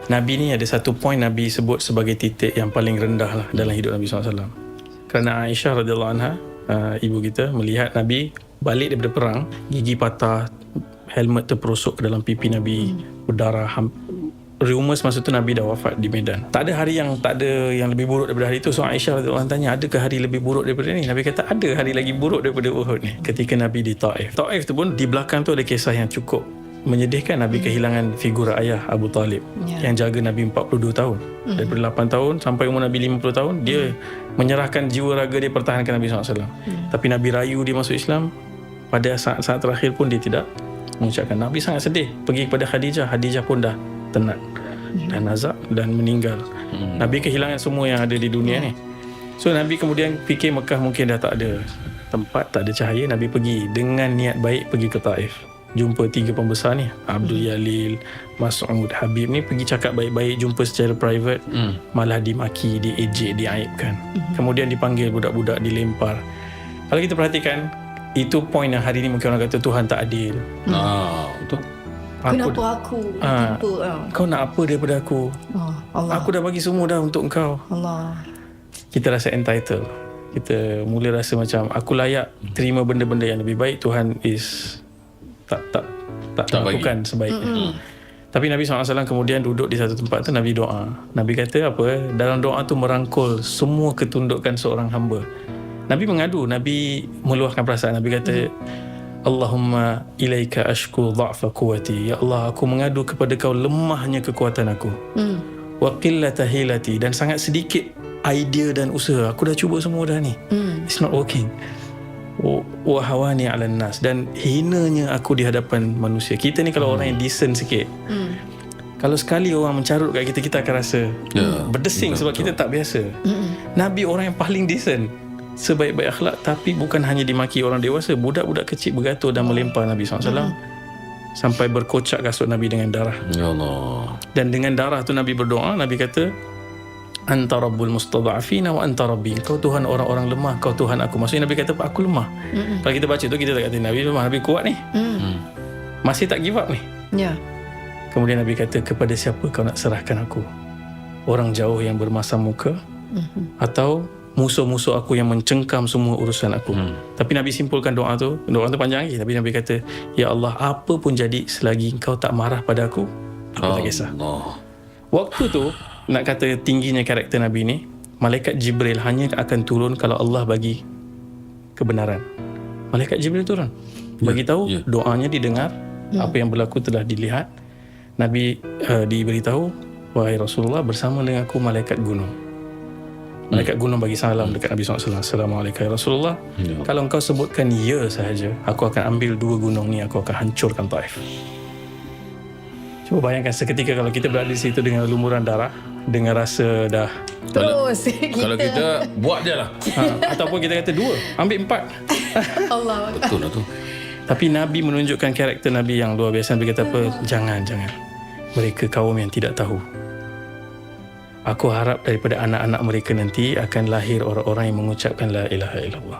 Nabi ni ada satu poin Nabi sebut sebagai titik yang paling rendah lah dalam hidup Nabi SAW. Kerana Aisyah radhiyallahu anha, ibu kita, melihat Nabi balik daripada perang, gigi patah, helmet terperosok ke dalam pipi Nabi, berdarah. Rumours masa tu Nabi dah wafat di Medan. Tak ada hari yang lebih buruk daripada hari itu. So Aisyah radhiyallahu anha tanya, adakah hari lebih buruk daripada ni? Nabi kata ada hari lagi buruk daripada Uhud ni. Ketika Nabi di Taif. Taif tu pun di belakang tu ada kisah yang cukup menyedihkan. Nabi kehilangan figur ayah Abu Talib yang jaga Nabi 42 tahun. Daripada 8 tahun sampai umur Nabi 50 tahun, dia menyerahkan jiwa raga dia pertahankan Nabi SAW. Tapi Nabi rayu dia masuk Islam. Pada saat-saat terakhir pun dia tidak mengucapkan. Nabi sangat sedih. Pergi kepada Khadijah. Khadijah pun dah tenat dan nazak dan meninggal. Nabi kehilangan semua yang ada di dunia ni. So Nabi kemudian fikir Mekah mungkin dah tak ada tempat, tak ada cahaya. Nabi pergi dengan niat baik, pergi ke Taif, jumpa 3 pembesar ni, Abdul Yalil, Mas'ud, Habib ni, pergi cakap baik-baik, jumpa secara private, malah dimaki, diejek, diaibkan. Kemudian dipanggil budak-budak, dilempar. Kalau kita perhatikan, itu poin yang hari ni mungkin orang kata Tuhan tak adil. Betul. Kenapa aku? Kau nak apa daripada aku? Allah. Aku dah bagi semua dah untuk engkau. Allah. Kita rasa entitled. Kita mula rasa macam aku layak terima benda-benda yang lebih baik. Tuhan tak lakukan sebaiknya. Tapi Nabi SAW kemudian duduk di satu tempat tu, Nabi doa. Nabi kata apa? Dalam doa tu merangkul semua ketundukan seorang hamba. Nabi mengadu, Nabi meluahkan perasaan. Nabi kata, Allahumma ilaika ashku dha'fa quwwati. Ya Allah, aku mengadu kepada kau lemahnya kekuatan aku. Wa qillata hilati, dan sangat sedikit idea dan usaha. Aku dah cuba semua dah ni. It's not working. Wa hawani 'alan nas, dan hinanya aku di hadapan manusia. Kita ni kalau orang yang decent sikit, kalau sekali orang mencarut kat kita, kita akan rasa berdesing sebab kita tak biasa. Nabi orang yang paling decent, sebaik-baik akhlak, tapi bukan hanya dimaki orang dewasa, budak-budak kecil bergatur dan melempar Nabi SAW sampai berkocak kasut Nabi dengan darah. Ya Allah. Dan dengan darah tu Nabi berdoa. Nabi kata, Anta Rabbul Mustada'afina wa Anta Rabbi. Kau Tuhan orang-orang lemah, kau Tuhan aku. Maksudnya Nabi kata aku lemah. Kalau kita baca tu, kita tak kata Nabi lemah, Nabi kuat ni. Masih tak give up ni. Kemudian Nabi kata, kepada siapa kau nak serahkan aku? Orang jauh yang bermasam muka, atau musuh-musuh aku yang mencengkam semua urusan aku? Tapi Nabi simpulkan doa tu panjang lagi. Tapi Nabi kata, Ya Allah, apa pun jadi selagi kau tak marah pada aku tak kisah. Waktu tu, nak kata tingginya karakter Nabi ni, Malaikat Jibril hanya akan turun kalau Allah bagi kebenaran. Malaikat Jibril turun, bagi tahu, doanya didengar, apa yang berlaku telah dilihat. Nabi diberitahu, wahai Rasulullah, bersama dengan aku malaikat gunung. Malaikat gunung bagi salam dekat Nabi SAW. Assalamualaikum Rasulullah. Kalau engkau sebutkan ya sahaja, aku akan ambil 2 gunung ni, aku akan hancurkan Taif. Cuba bayangkan seketika kalau kita berada di situ dengan lumuran darah, dengan rasa dah Terus kalau kita buat je lah. ataupun kita kata 2, ambil 4. Allah. Betul lah tu. Tapi Nabi menunjukkan karakter Nabi yang luar biasa. Nabi kata apa? Jangan. Mereka kaum yang tidak tahu. Aku harap daripada anak-anak mereka nanti akan lahir orang-orang yang mengucapkan la ilaha illallah.